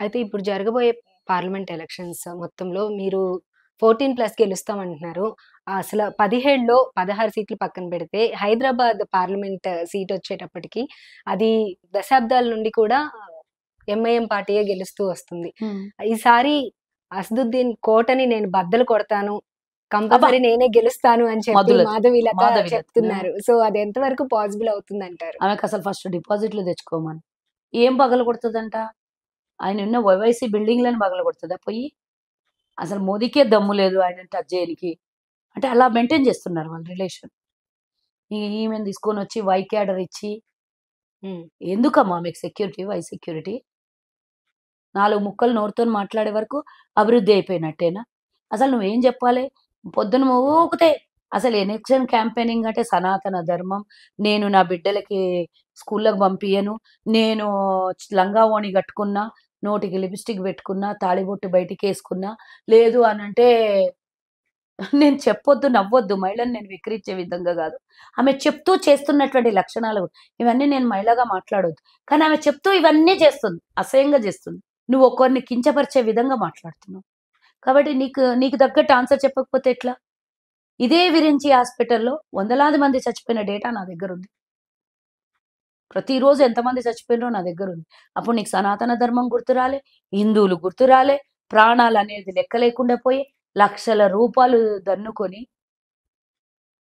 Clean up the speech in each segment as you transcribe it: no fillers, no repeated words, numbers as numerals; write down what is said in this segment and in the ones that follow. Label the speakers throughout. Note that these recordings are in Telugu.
Speaker 1: అయితే ఇప్పుడు జరగబోయే పార్లమెంట్ ఎలక్షన్స్ మొత్తంలో మీరు 14+ గెలుస్తామంటున్నారు. అసలు 17లో 16 సీట్లు పక్కన పెడితే హైదరాబాద్ పార్లమెంట్ సీటొచ్చేటప్పటికి అది దశాబ్దాల నుండి కూడా ఎంఐఎం పార్టీయే గెలుస్తూ వస్తుంది.
Speaker 2: హ్మ్.
Speaker 1: ఈసారి అసదుద్దీన్ కోటని నేను బద్దలు కొడతాను.
Speaker 2: అబ్బా!
Speaker 1: కంపల్సరీ నేనే గెలుస్తాను అని చెప్పి
Speaker 2: మాధవీలత.
Speaker 1: మాధవీలత
Speaker 2: మాధవీలత. ఆ!
Speaker 1: చెప్తున్నారు. సో, అది ఎంతవరకు పాసిబుల్ అవుతుందంటారు?
Speaker 2: ఆమెకసలు ఫస్ట్ డిపాజిట్లు తెచ్చుకోమను. ఏం పగలగొడతదంట? ఆయనున్న ఓవైసీ బిల్డింగ్‌లని పగలగొడతదా పోయి? అసలు మోదీకే దమ్ము లేదు ఆయనని టచ్ చేయనికి. అంటే అలా మెయింటైన్ చేస్తున్నారు వాళ్ళ రిలేషన్. ఈమెను తీసుకొనొచ్చి వై క్యాడర్ ఇచ్చి,
Speaker 1: హ్మ్.
Speaker 2: ఎందుకమ్మా మీకు సెక్యూరిటీ, వై సెక్యూరిటీ? 4 ముక్కలు నోరుతోని మాట్లాడే వరకు అభివృద్ధి అయిపోయినట్టేనా? అసలు నువ్వేం జెప్పాలే? పొద్దున ఊకుతే అసలు ఎలక్షన్ క్యాంపెయినింగ్ అంటే సనాతన ధర్మం. నేను నా బిడ్డలకి స్కూళ్ళకి పంపియను. నేను లంగా ఓణి గట్టుకున్నా, నోటికి లిప్‌స్టిక్ పెట్టుకున్నా, తాళిబొట్టు బయటికేసుకున్నా, లేదు అనంటే నేను చెప్పొద్దు, నవ్వొద్దు. మహిళని నేను విక్రించే విధంగా గాదు. ఆమె చెప్తూ చేస్తున్నటువంటి లక్షణాలు ఇవన్నీ నేను మహిళగా మాట్లాడొద్దు. కానీ ఆమె చెప్తూ ఇవన్నీ చేస్తుంది. అసహ్యంగా చేస్తుంది. నువ్వు ఒకరిని కించపరిచే విధంగా మాట్లాడుతున్నావు. కాబట్టి నీకు తగ్గట్టు ఆన్సర్ చెప్పకపోతే ఎట్లా? ఇదే విరించి హాస్పిటల్‌లో వందలాది మంది చచ్చిపోయిన డేటా నా దగ్గరుంది. ప్రతిరోజు ఎంతమంది చచ్చిపోయినరో నా దగ్గరుంది. అప్పుడు నీకు సనాతన ధర్మం గుర్తు రాలే, హిందువులు గుర్తు రాలే, ప్రాణాలనేది లెక్క లేకుండా పోయి, లక్షల రూపాయలు దన్నుకొని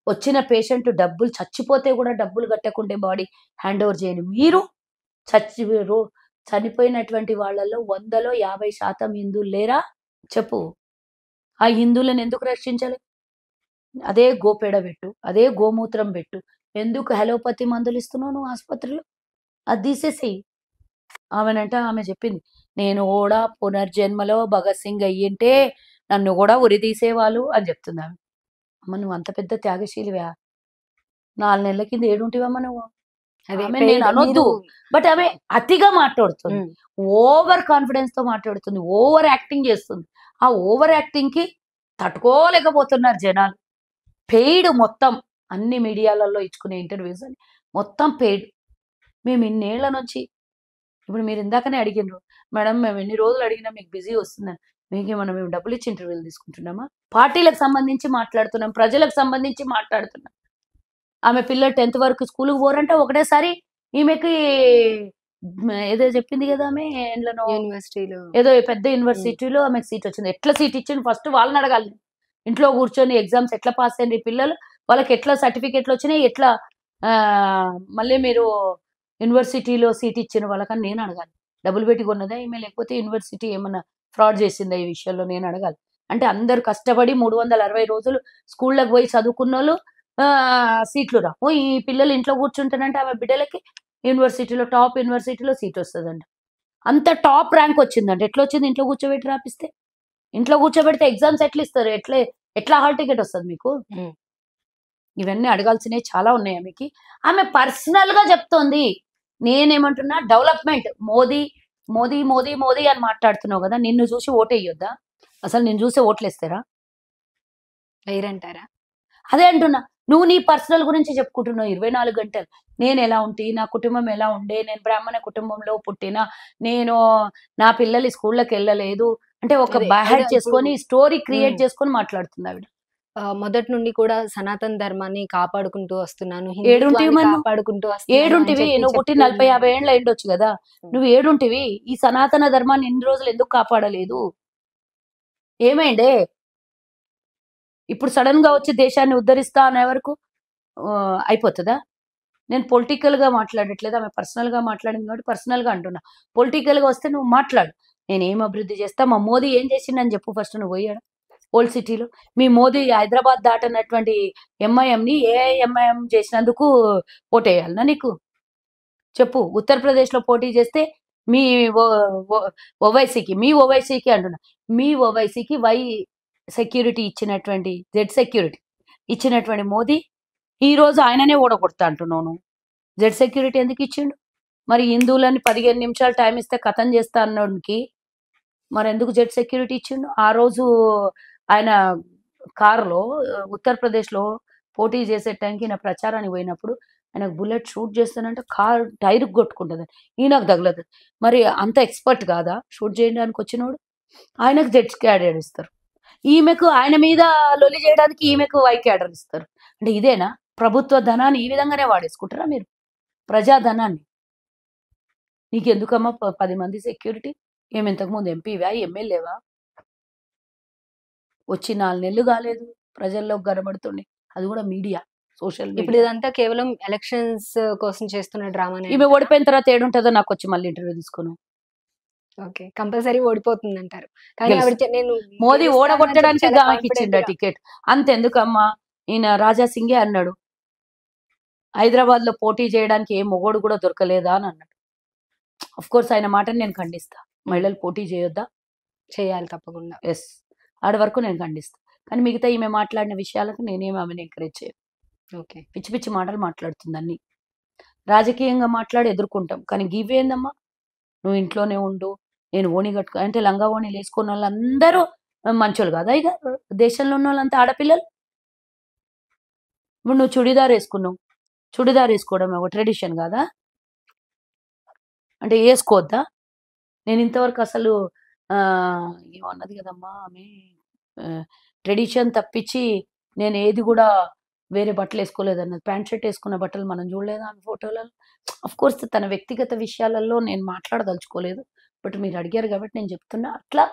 Speaker 2: వచ్చిన పేషెంట్ డబ్బులు చచ్చిపోతే గూడా డబ్బులు కట్టకుండే బాడీ హ్యాండ్ ఓవర్ చేయని మీరు చచ్చి రో చనిపోయినటువంటి వాళ్ళలో 100లో 50% హిందువులు లేరా? చెప్పు. ఆ హిందువులను ఎందుకు రక్షించలే? అదే గోపేడ పెట్టు. అదే గోమూత్రం పెట్టు. ఎందుకు అలోపతి మందులిస్తున్నావు నువ్వు ఆస్పత్రిలో? అది తీసేసేయి. ఆమె చెప్పింది. నేను గూడా పునర్జన్మలో భగత్ సింగ్ అయ్యుంటే నన్ను గూడా ఉరితీసేవాళ్ళు అని చెప్తుందామె. అమ్మ నువ్వు అంత పెద్ద త్యాగశీలివా? 4 నెలల కింద ఏడుంటివమ్మ నువ్వు?
Speaker 1: అదే
Speaker 2: ఆమెని నేను
Speaker 1: పెయిడ్
Speaker 2: అనొద్దు.
Speaker 1: మీరు
Speaker 2: బట్ ఆమె అతిగా మాట్లాడుతుంది.
Speaker 1: హ్మ్.
Speaker 2: ఓవర్ కాన్ఫిడెన్స్‌తో మాట్లాడుతుంది. ఓవర్ యాక్టింగ్ చేస్తుంది. ఆ ఓవర్ యాక్టింగ్‌కి తట్టుకోలేకపోతున్నారు జనాలు. పెయిడ్ మొత్తం. అన్ని మీడియాలలో ఇచ్చుకునే ఇంటర్వ్యూస్ అని మొత్తం పెయిడ్. మేము ఇన్నేళ్ల నుంచి ఇప్పుడు మీరు ఇందాకనే అడిగిండ్రు. మేడం మేము ఎన్ని రోజులు అడిగినా మీకు బిజీ వస్తుందని. మీకేమన్నా మేము డబ్బులిచ్చి ఇంటర్వ్యూలు తీసుకుంటున్నామా? పార్టీలకు సంబంధించి మాట్లాడుతున్నాం. ప్రజలకు సంబంధించి మాట్లాడుతున్నాం. ఆమె పిల్లలు 10థ్ వరకు స్కూలుకి పోరంట. ఒకటేసారి ఈమెకి ఏదో చెప్పింది గదా! ఆమె ఎందులోనో
Speaker 1: యూనివర్సిటీలో
Speaker 2: ఏదో పెద్ద
Speaker 1: హ్మ్.
Speaker 2: యూనివర్సిటీలో ఆమెకు సీట్ వచ్చింది. ఎట్లా సీట్ ఇచ్చిండు ఫస్ట్ వాళ్ళని అడగాలి. ఇంట్లో కూర్చొని ఎగ్జామ్స్ ఎట్లా పాస్ అయ్యిండ్రు ఈ పిల్లలు? వాళ్ళకి ఎట్లా సర్టిఫికేట్‌లు వచ్చినాయి? ఎట్లా మళ్ళీ మీరు యూనివర్సిటీలో సీట్ ఇచ్చిన వాళ్ళకని నేను అడగాలి. డబ్బులు పెట్టి కొన్నదా ఈమె? లేకపోతే యూనివర్సిటీ ఏమన్నా ఫ్రాడ్ చేసిందా ఈ విషయంలో నేను అడగాలి. అంటే అందరూ కష్టపడి 360 రోజులు స్కూళ్ళకి పోయి చదువుకున్నోళ్ళు సీట్లు రావు. ఈ పిల్లలు ఇంట్లో కూర్చుంటానంటే ఆమె బిడ్డలకి యూనివర్సిటీలో టాప్ యూనివర్సిటీలో సీట్ వస్తదంట. అంత టాప్ ర్యాంక్ వచ్చిందంట. ఎట్లొచ్చింది ఇంట్లో కూర్చోబెట్టి రాపిస్తే? ఇంట్లో కూర్చోబెడితే ఎగ్జామ్స్ ఎట్లిస్తారు? ఎట్లా హాల్ టికెట్ వస్తది మీకు?
Speaker 1: హ్మ్.
Speaker 2: ఇవన్నీ అడగాల్సినవి చాలా ఉన్నాయి ఆమెకి. ఆమె పర్సనల్‌గా చెప్తోంది. నేనేమంటున్నా డెవలప్‌మెంట్. మోదీ, మోదీ, మోదీ, మోదీ అని మాట్లాడుతున్నావు గదా! నిన్ను చూసి ఓటెయ్యొద్దా? అసలు నిన్ను చూసి ఓట్లేస్తారా?
Speaker 1: వెయ్యరంటారా?
Speaker 2: అదే అంటున్నా. నువ్వు నీ పర్సనల్ గురించి చెప్పుకుంటున్నావు 24 గంటలు. నేనెలా ఉంటి, నా కుటుంబం ఎలా ఉండే, నేను బ్రాహ్మణ కుటుంబంలో పుట్టినా, నేను నా పిల్లలు స్కూళ్ళకెళ్ళలేదు. అంటే ఒక
Speaker 1: అదే
Speaker 2: బై
Speaker 1: ఇప్పుడు
Speaker 2: చేసుకొని స్టోరీ
Speaker 1: హ్మ్.
Speaker 2: క్రియేట్ చేసుకొని మాట్లాడుతుందావిడ.
Speaker 1: మొదటి నుండి కూడా సనాతన ధర్మాన్ని కాపాడుకుంటూ వస్తున్నాను.
Speaker 2: ఏడుంటివి
Speaker 1: హిందుత్వాన్ని
Speaker 2: మరి నువ్వు?
Speaker 1: కాపాడుకుంటూ వస్తున్నాను అని
Speaker 2: ఏడుంటివి?
Speaker 1: చెప్పి
Speaker 2: నువ్వు పుట్టి
Speaker 1: చెప్తూ
Speaker 2: 40,
Speaker 1: ఉన్నారు.
Speaker 2: 50 ఏండ్లు అయ్యుండొచ్చు గదా!
Speaker 1: హ్మ్.
Speaker 2: నువ్వు ఏడుంటివి? ఈ సనాతన ధర్మాన్ని ఇన్ని రోజులు ఎందుకు కాపాడలేదు? ఏమైందే? ఇప్పుడు సడెన్‌గా వచ్చి దేశాన్ని ఉద్ధరిస్తా అనే వరకు అయిపోతదా? నేను పొలిటికల్‌గా మాట్లాడట్లేదు. ఆమె పర్సనల్‌గా మాట్లాడింది కాబట్టి పర్సనల్‌గా అంటున్నా. పొలిటికల్‌గా వస్తే నువ్వు మాట్లాడు. నేనేం అభివృద్ధి చేస్తా? మా మోదీ ఏం చేసిండని చెప్పు ఫస్ట్ నువ్వు పోయి ఆడ. ఓల్డ్ సిటీలో. మీ మోదీ హైదరాబాద్ దాటనటువంటి ఎంఐఎంని ఏఐఎంఐఎం చేసినందుకు ఓటేయాలనా నీకు? చెప్పు. ఉత్తరప్రదేశ్‌లో పోటీ చేస్తే మీ ఓ ఓ ఓవైసీకి, మీ ఓవైసీకి అంటున్నా. మీ ఓవైసీకి సెక్యూరిటీ ఇచ్చినటువంటి జెడ్ సెక్యూరిటీ ఇచ్చినటువంటి మోదీ ఈరోజు ఆయననే ఓడగొడతా అంటున్నావు నువ్వు. జెడ్ సెక్యూరిటీ ఎందుకిచ్చిండు? మరి హిందువులని 15 నిమిషాలు టైమ్ ఇస్తే ఖతం చేస్తా అన్నోనికి మరెందుకు జెడ్ సెక్యూరిటీ ఇచ్చిండు? ఆ రోజు ఆయన కారులో ఉత్తరప్రదేశ్‌లో పోటీ చేసే టైంకి ఈయన ప్రచారానికి పోయినప్పుడు ఆయనకు బుల్లెట్ షూట్ చేస్తానంటే కార్ టైర్ కొట్టుకుంటుంది, ఈయనకు తగలదు. మరి అంత ఎక్స్పర్ట్ కాదా షూట్ చేయడానికి వచ్చినోడు? ఆయనకు జెడ్ క్యాడర్ ఇస్తారు, ఈమెకు ఆయన మీద లొల్లి చేయడానికి ఈమెకు వై క్యాడర్ ఇస్తారు. అంటే ఇదేనా? ప్రభుత్వ ధనాన్ని ఈ విధంగానే వాడేసుకుంటారా మీరు? ప్రజా ధనాన్ని. నీకెందుకమ్మా 10 మంది సెక్యూరిటీ? ఏమి ఇంతకుముందు ఎంపీవా, ఎమ్మెల్యేవా? వచ్చి 4 నెలలు కాలేదు, ప్రజల్లోకి కనబడుతుంది. అది కూడా మీడియా, సోషల్
Speaker 1: ఇప్పుడు
Speaker 2: మీడియా.
Speaker 1: ఇదంతా కేవలం ఎలక్షన్స్ కోసం చేస్తున్న డ్రామానే
Speaker 2: ఈమె
Speaker 1: అంటారా?
Speaker 2: ఓడిపోయిన తర్వాత ఏడుంటుందో నాకు వచ్చి మళ్ళీ ఇంటర్వ్యూ తీసుకుని
Speaker 1: ఓకే. కంపల్సరీ ఓడిపోతుందంటారు. కానీ ఆవిడ
Speaker 2: గెలుస్తుంది.
Speaker 1: నేను
Speaker 2: మోదీ
Speaker 1: గెలుస్తాను అని చెప్పి
Speaker 2: ఓడగొట్టడానికి
Speaker 1: చాలా
Speaker 2: ఆమెకి ఇచ్చిండ
Speaker 1: కాన్ఫిడెంట్‌గా
Speaker 2: టికెట్. అంతెందుకమ్మా, ఈయన రాజా సింగే అన్నాడు, హైదరాబాద్ లో పోటీ చేయడానికి ఏ మొగోడు కూడా దొరకలేదా అని అన్నాడు. అఫ్ కోర్స్ ఆయన మాటని నేను ఖండిస్తా. మహిళలు పోటీ చేయొద్దా?
Speaker 1: చేయాలి తప్పకుండా.
Speaker 2: ఎస్, ఆడ వరకు నేను ఖండిస్తా. కానీ మిగతా ఈమె మాట్లాడిన విషయాలకు నేనేమి ఆమెను ఎంకరేజ్ చేయను.
Speaker 1: ఓకే.
Speaker 2: పిచ్చి పిచ్చి మాటలు మాట్లాడుతుంది అన్ని. రాజకీయంగా మాట్లాడి ఎదుర్కొంటాం, కానీ గివేందమ్మా, నువ్వు ఇంట్లోనే ఉండు, నేను ఓణి కట్టుకో అంటే లంగా ఓణీలు వేసుకున్న వాళ్ళందరూ మంచోళ్ళు కాదా? ఇక దేశంలో ఉన్న వాళ్ళంతా ఆడపిల్లలు. ఇప్పుడు నువ్వు చుడిదార్ వేసుకున్నావు, చుడిదార్ వేసుకోవడం ఒక ట్రెడిషన్ కాదా? అంటే వేసుకోవద్దా? నేను ఇంతవరకు అసలు ఏమన్నది కదమ్మా ఆమె, ట్రెడిషన్ తప్పించి నేను ఏది కూడా వేరే బట్టలు వేసుకోలేదన్నది. ప్యాంట్ షర్ట్ వేసుకున్న బట్టలు మనం చూడలేదా ఆమె ఫోటోలలో? అఫ్ కోర్స్ తన వ్యక్తిగత విషయాలలో నేను మాట్లాడదలుచుకోలేదు, బట్ మీరు అడిగారు కాబట్టి నేను చెప్తున్నా. అట్లా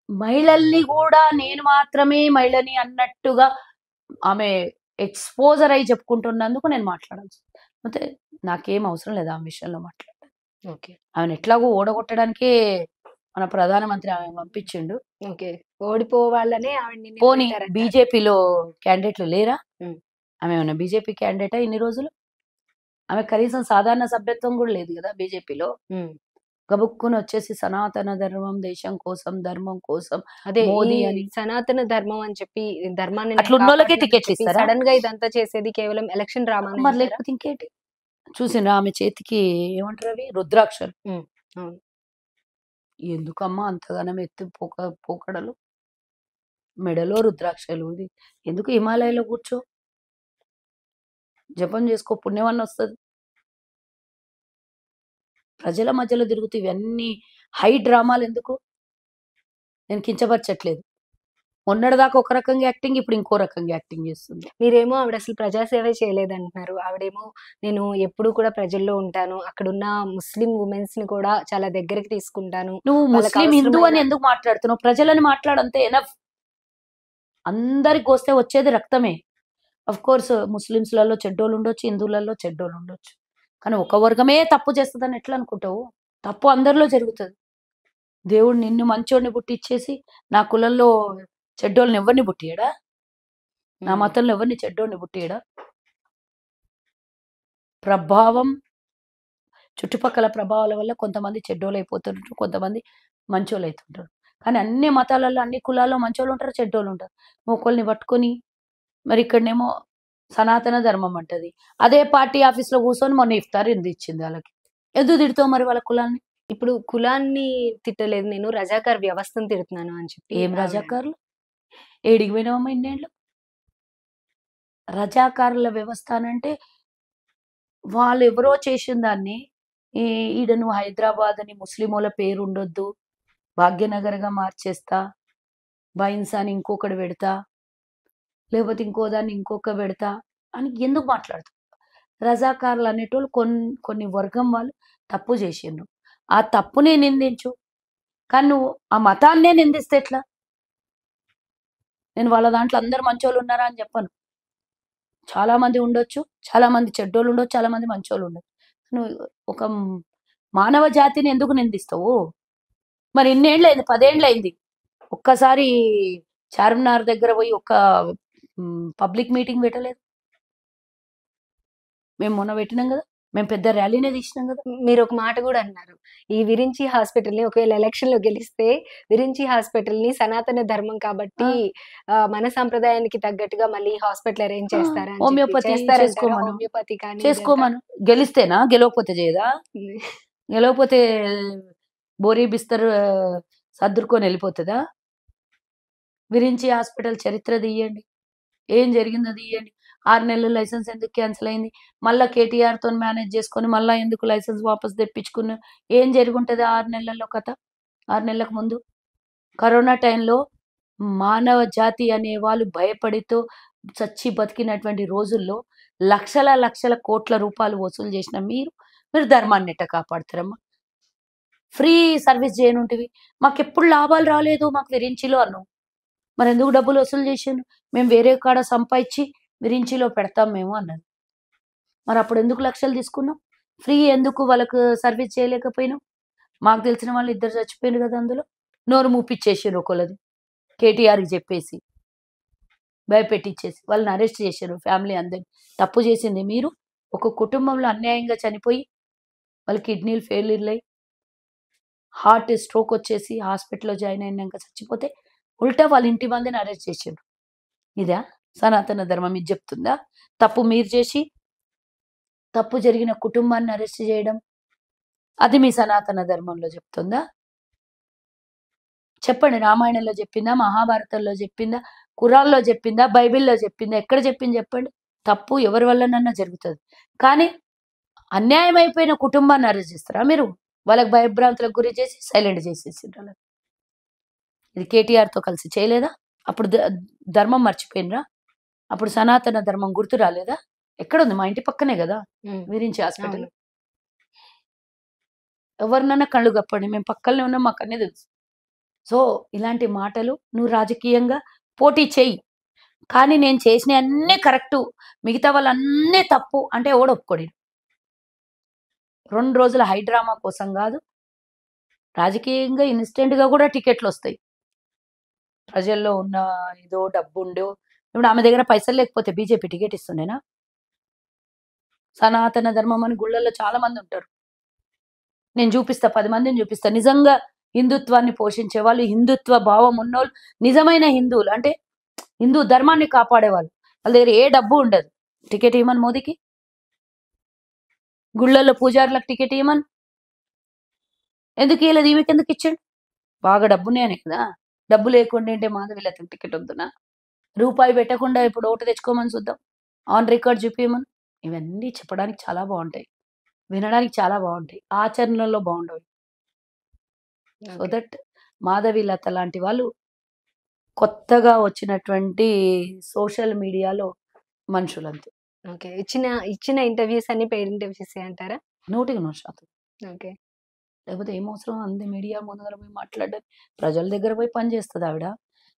Speaker 2: మహిళల్ని కూడా నేను మాత్రమే మహిళని అన్నట్టుగా ఆమె ఎక్స్పోజర్ అయి చెప్పుకుంటున్నందుకు నేను మాట్లాడాల్సి. అయితే నాకేం అవసరం లేదు ఆమె విషయంలో మాట్లాడడం.
Speaker 1: ఓకే.
Speaker 2: ఆమెను ఎట్లాగో ఓడగొట్టడానికే మన ప్రధానమంత్రి ఆమె పంపించిండు.
Speaker 1: ఓకే. ఓడిపోవాలనే ఆవిడని
Speaker 2: పోనీ
Speaker 1: నిలబెట్టారంటారు.
Speaker 2: బీజేపీలో క్యాండిడేట్లు లేరా?
Speaker 1: హ్మ్.
Speaker 2: ఆమె ఏమన్నా బీజేపీ క్యాండిడేటా ఇన్ని రోజులు? ఆమె కనీసం సాధారణ సభ్యత్వం కూడా లేదు కదా బీజేపీలో.
Speaker 1: హ్మ్.
Speaker 2: గబుక్కుని వచ్చేసి సనాతన ధర్మం, దేశం కోసం, ధర్మం కోసం
Speaker 1: అదే ఈ
Speaker 2: మోదీ అని.
Speaker 1: సనాతన ధర్మం అని చెప్పి ధర్మాన్ని నేను
Speaker 2: అట్లున్నోళ్ళకే
Speaker 1: కాపాడతానని
Speaker 2: టికెట్లు
Speaker 1: చెప్పి
Speaker 2: ఇస్తారా?
Speaker 1: సడన్ గా ఇదంతా చేసేది కేవలం ఎలక్షన్ డ్రామానే
Speaker 2: మరి
Speaker 1: అంటారా?
Speaker 2: లేకపోతే ఇంకేంటి? చూసిండ్రా ఆమె చేతికి ఏమంటారు అవి, రుద్రాక్షలు.
Speaker 1: హ్మ్. అవును.
Speaker 2: ఎందుకమ్మా అంతగానం ఎత్తు పోకడలు? మెడలో రుద్రాక్షలు, ఇది ఎందుకు? హిమాలయాలో కూర్చో, జపం చేసుకో, పుణ్యమన్న వస్తుంది. ప్రజల మధ్యలో తిరుగుతూ ఇవన్నీ హై డ్రామాలు ఎందుకు? నేను కించపరచట్లేదు. మొన్నటిదాకా ఒక రకంగా యాక్టింగ్, ఇప్పుడు ఇంకో రకంగా యాక్టింగ్ చేస్తుంది.
Speaker 1: మీరేమో ఆవిడ అసలు ప్రజాసేవే చేయలేదంటున్నారు. ఆవిడేమో నేను ఎప్పుడు కూడా ప్రజల్లో ఉంటాను. అక్కడున్న ముస్లిం వుమెన్స్ ని కూడా చాలా దగ్గరికి తీసుకుంటాను.
Speaker 2: నువ్వు
Speaker 1: వాళ్ళకి
Speaker 2: ముస్లిం హిందూ అని
Speaker 1: అవసరమైన
Speaker 2: ఎందుకు మాట్లాడుతున్నావు? ప్రజలని మాట్లాడంతే ఎనఫ్. అందరికి వస్తే వచ్చేది రక్తమే. అఫ్ కోర్స్ ముస్లిమ్స్లలో చెడ్డోళ్ళు ఉండొచ్చు, హిందువులలో చెడ్డోళ్ళు ఉండొచ్చు, కానీ ఒక వర్గమే తప్పు చేస్తుందని ఎట్లా అనుకుంటావు? తప్పు అందరిలో జరుగుతుంది. దేవుడు నిన్ను మంచోడిని పుట్టిచ్చేసి నా కులంలో చెడ్డోళ్ళని ఎవరిని పుట్టియడా? నా
Speaker 1: హ్మ్.
Speaker 2: మతంలో ఎవరిని చెడ్డోడిని పుట్టియడా? ప్రభావం, చుట్టుపక్కల ప్రభావాల వల్ల కొంతమంది చెడ్డోళ్ళు అయిపోతుంటారు, కొంతమంది మంచోళ్ళు అవుతుంటారు. కానీ అన్ని మతాలలో, అన్ని కులాల్లో మంచోళ్ళు ఉంటారు, చెడ్డోళ్ళు ఉంటారు. ఒకళ్ళని పట్టుకొని మరి ఇక్కడనేమో సనాతన ధర్మం అంటది. అదే పార్టీ ఆఫీస్‌లో కూర్చొని మొన్న ఇఫ్తార్ ఎందుకు ఇచ్చింది వాళ్ళకి? ఎందుకు తిడతావు మరి వాళ్ళ కులాన్ని?
Speaker 1: ఇప్పుడు కులాన్ని తిట్టలేదు నేను. రజాకార్ వ్యవస్థను తిడుతున్నాను అని చెప్పి
Speaker 2: ఏం
Speaker 1: ఆవిడ
Speaker 2: రజాకారులు? ఏడికి పోయినావమ్మా ఇన్నేళ్ళు? రజాకారుల వ్యవస్థ అనంటే వాళ్ళెవరో చేసిన దాన్ని ఈడ నువ్వు హైదరాబాద్ అని ముస్లిమోళ్ళ పేరు ఉండొద్దు, భాగ్యనగర్‌గా మార్చేస్తా, బైన్స్ అని ఇంకొకటి పెడతా, లేకపోతే ఇంకో దాన్ని ఇంకొక పెడతా అని ఎందుకు మాట్లాడుతావు? రజాకారులు అనేటోళ్ళు కొన్ని వర్గం వాళ్ళు తప్పు చేసిండ్రు. ఆ తప్పునే నిందించు. కానీ నువ్వు ఆ మతాన్నే నిందిస్తే ఎట్లా? నేను వాళ్ళ దాంట్లో అందరు మంచోళ్ళు ఉన్నారా అని చెప్పను. చాలా మంది ఉండొచ్చు, చాలా మంది చెడ్డోళ్ళు ఉండొచ్చు, చాలా మంది మంచోళ్ళు ఉండొచ్చు. నువ్వు ఒక మానవ జాతిని ఎందుకు నిందిస్తావు? మరి ఇన్నేళ్ళయింది, 10 ఏండ్లయింది. ఒక్కసారి చార్మినార్ దగ్గర పోయి ఒక పబ్లిక్ మీటింగ్ పెట్టలేదు. మేము మొన్న పెట్టినాం కదా, మేము పెద్ద ర్యాలీనే తీసినాం కదా.
Speaker 1: మీరొక మాట గూడా అన్నారు. ఈ విరించి హాస్పిటల్‌ని ఒకవేళ ఎలక్షన్‌లో గెలిస్తే విరించి హాస్పిటల్‌ని సనాతన ధర్మం కాబట్టి మన సంప్రదాయానికి తగ్గట్టుగా మళ్ళీ హాస్పిటల్ అరేంజ్ చేస్తారా అని చెప్పి.
Speaker 2: హోమియోపతి
Speaker 1: చేస్తారంటారా?
Speaker 2: చేసుకోమను,
Speaker 1: హోమియోపతి కానీ ఇదంతా?
Speaker 2: చేసుకోమను. గెలిస్తేనా? గెలవకపోతే చేయదా? గెలవకపోతే బోరీ బిస్తర్ సర్దుకొని వెళ్ళిపోతుందా? విరించి హాస్పిటల్ చరిత్ర తీయండి, ఏం జరిగిందో తీయండి. 6 నెలలు లైసెన్స్ ఎందుకు క్యాన్సిల్ అయింది? మళ్ళా కేటీఆర్‌తో మేనేజ్ చేసుకొని మళ్ళా ఎందుకు లైసెన్స్ వాపస్ తెప్పించుకున్నారు? ఏం జరిగుంటది 6 నెలల్లో కథ? 6 నెలలకు ముందు? కరోనా టైంలో మానవ జాతి అనే వాళ్ళు భయపడితో చచ్చి బతికినటువంటి రోజుల్లో లక్షల లక్షల కోట్ల రూపాయలు వసూలు చేసిన మీరు ధర్మాన్ని ఎట్టా కాపాడతారమ్మా? Free service చేయనుంటివి. మాకెప్పుడు లాభాలు రాలేదు మాకు విరించిలో అన్నావు. మరెందుకు డబ్బులు వసూలు చేసిండ్రు? మేము వేరే కాడ సంపాదించి విరించిలో పెడతాం మేము అన్నది. మరప్పుడు ఎందుకు లక్షలు తీసుకున్నాం? ఫ్రీ ఎందుకు వాళ్ళకు సర్విస్ చేయలేకపోయినాం? మాకు తెలిసిన వాళ్ళు ఇద్దరు చచ్చిపోయిండ్రు కదా అందులో. నోరు మూపిచ్చేసిండ్రు ఒకళ్ళది. కేటీఆర్‌కి చెప్పేసి. భయపెట్టిచ్చేసి. వాళ్ళని అరెస్ట్ చేసిండ్రు ఫ్యామిలీ అందరిని. తప్పు చేసింది మీరు. ఒక కుటుంబంలో అన్యాయంగా చనిపోయి వాళ్ళ కిడ్నీలు ఫెయిల్యూర్‌లయి హార్ట్ స్ట్రోక్ వచ్చేసి హాస్పిటల్‌లో జాయిన్ అయినాక చచ్చిపోతే ఉల్టా వాళ్ళ ఇంటి మందిని అరెస్ట్ చేసిండ్రు. ఇదా సనాతన ధర్మం ఇది చెప్తుందా? తప్పు మీరు చేసి తప్పు జరిగిన కుటుంబాన్ని అరెస్ట్ చేయడం అది మీ సనాతన ధర్మంలో చెప్తుందా? చెప్పండి. రామాయణంలో చెప్పిందా? మహాభారతంలో చెప్పిందా? ఖురాన్‌లో చెప్పిందా? బైబిల్‌లో చెప్పిందా? ఎక్కడ చెప్పింది చెప్పండి? తప్పు ఎవరి వల్లనన్నా జరుగుతది. కానీ అన్యాయం అయిపోయిన కుటుంబాన్ని అరెస్ట్ చేస్తారా మీరు? వాళ్ళకి భయభ్రాంతులకు గురి చేసి సైలెంట్ చేసేసిండ్రు ఆళ్ళని. ఇది కేటీఆర్‌తో కలిసి చేయలేదా? అప్పుడు ధర్మం మర్చిపోయినరా? అప్పుడు సనాతన ధర్మం గుర్తు రాలేదా? ఎక్కడుంది? మా ఇంటి పక్కనే గదా!
Speaker 1: హ్మ్.
Speaker 2: విరించి హాస్పిటల్.
Speaker 1: అవును.
Speaker 2: ఎవరినన్నా కళ్ళు గప్పండి. మేము పక్కలనే ఉన్నాం మాకన్నీ తెలుసు. సో, ఇలాంటి మాటలు నువ్వు రాజకీయంగా పోటీ చెయ్యి. కానీ నేను చేసినయన్నీ కరెక్టు. మిగతా వాళ్ళన్నీ తప్పు అంటే ఎవడు ఒప్పుకోడు. 2 రోజుల హై డ్రామా కోసం గాదు. రాజకీయంగా ఇన్‌స్టెంట్‌గా గూడా టికెట్‌లొస్తాయి. ప్రజల్లో ఉన్న ఏదో డబ్బుండో ఇప్పుడు ఆమె దగ్గర పైసలు లేకపోతే బీజేపీ టికెట్ ఇస్తుండేనా? సనాతన ధర్మం అని గుళ్ళల్లో చాలా మందుంటారు. నేను జూపిస్తా 10 మందిని జూపిస్తా. నిజంగా హిందుత్వాన్ని పోషించే వాళ్ళు, హిందుత్వ భావం ఉన్నోళ్ళు, నిజమైన హిందువులు అంటే హిందూ ధర్మాన్ని కాపాడేవాళ్ళు. వాళ్ళ దగ్గర ఏ డబ్బు ఉండదు. టికెట్ ఇయ్యమను మోదీకి. గుళ్ళల్లో పూజారులకు టికెట్ ఇయ్యమను. ఎందుకు ఇయ్యలేదు? ఈమెకెందుకు ఇచ్చిండు? బాగా డబ్బున్నాయనే కదా! డబ్బు లేకుండా ఏంటే మాధవీలతకి టికెట్ వద్దునా? రూపాయి పెట్టకుండా ఇప్పుడు ఓటు తెచ్చుకోమని చూద్దాం. ఆన్ రికార్డ్ చూపియమను. ఇవన్నీ చెప్పడానికి చాలా బావుంటాయి. వినడానికి చాలా బావుంటాయి. ఆచరణలో బావుండవు. So
Speaker 1: okay.
Speaker 2: దట్ మాధవీలత లాంటి వాళ్ళు కొత్తగా వచ్చినటువంటి సోషల్ మీడియాలో మనుషులంతే.
Speaker 1: ఓకే. ఇచ్చిన ఇంటర్‌వ్యూస్ అన్ని పెయిడ్ ఇంటర్‌వ్యూసే అంటారా?
Speaker 2: 100%
Speaker 1: ఓకే.
Speaker 2: లేకపోతే ఏం అవసరం అంది మీడియా ముందర పోయి మాట్లాడడం. ప్రజల దగ్గర పోయి పని చేస్తదావిడ.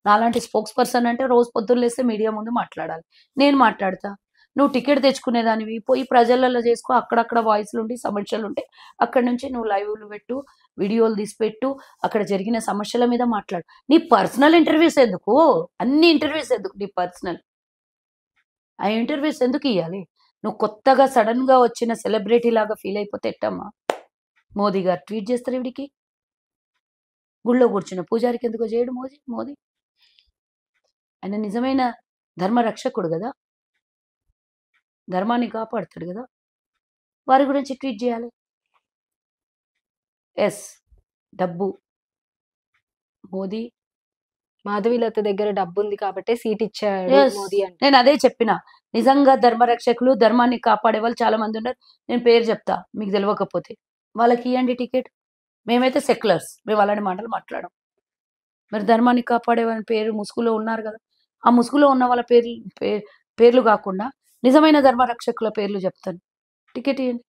Speaker 2: నాలాంటి స్పోక్స్ పర్సన్ అంటే రోజు పొద్దున్న లేస్తే మీడియా ముందు మాట్లాడాలి. నేను మాట్లాడతా. నువ్వు టికెట్ తెచ్చుకునేదానివి పోయి ప్రజలలో చేసుకో. అక్కడక్కడ వాయిస్‌లుండి సమస్యలుంటే అక్కడి నుంచి నువ్వు లైవ్‌లు పెట్టు, వీడియోలు తీసి పెట్టు. అక్కడ జరిగిన సమస్యల మీద మాట్లాడు. నీ పర్సనల్ ఇంటర్వ్యూస్ ఎందుకు? అన్ని ఇంటర్వ్యూస్ ఎందుకు నీ పర్సనల్? ఆ ఇంటర్వ్యూస్ ఎందుకియ్యాలి? నువ్వు కొత్తగా సడెన్‌గా వచ్చిన సెలబ్రిటీ లాగా ఫీల్ అయిపోతే ఎట్టమ్మా? మోదీ గారు ట్వీట్ చేస్తారు ఈవిడికి. గుళ్ళో కూర్చున్న పూజారికి ఎందుకో చేయడు మోదీ. ఆయన నిజమైన ధర్మ రక్షకుడు గదా! ధర్మాన్ని కాపాడుతాడు గదా! వారి గురించి ట్వీట్ చేయాలి. యెస్. డబ్బు. మోదీ
Speaker 1: మాధవీలత దగ్గర డబ్బుంది కాబట్టే సీట్ ఇచ్చాడు
Speaker 2: యెస్.
Speaker 1: మోదీ అంటారు.
Speaker 2: నేనదే చెప్పిన. నిజంగా ధర్మ రక్షకులు, ధర్మాన్ని కాపాడేవాళ్ళు చాలా మందున్నారు. నేను పేరు చెప్తా మీకు తెలవకపోతే. వాళ్ళకియ్యండి టికెట్. మేమైతే సెక్యులర్స్. మేము అలాంటి మాటలు మాట్లాడం. మరి ధర్మాన్ని కాపాడేవాని పేరు ముసుగులో ఉన్నారు గదా! ఆ ముసుగులో ఉన్న వాళ్ళ పేర్లు కాకుండా నిజమైన ధర్మ రక్షకుల పేర్లు చెప్తాను. టికెట్ ఇయ్యండి.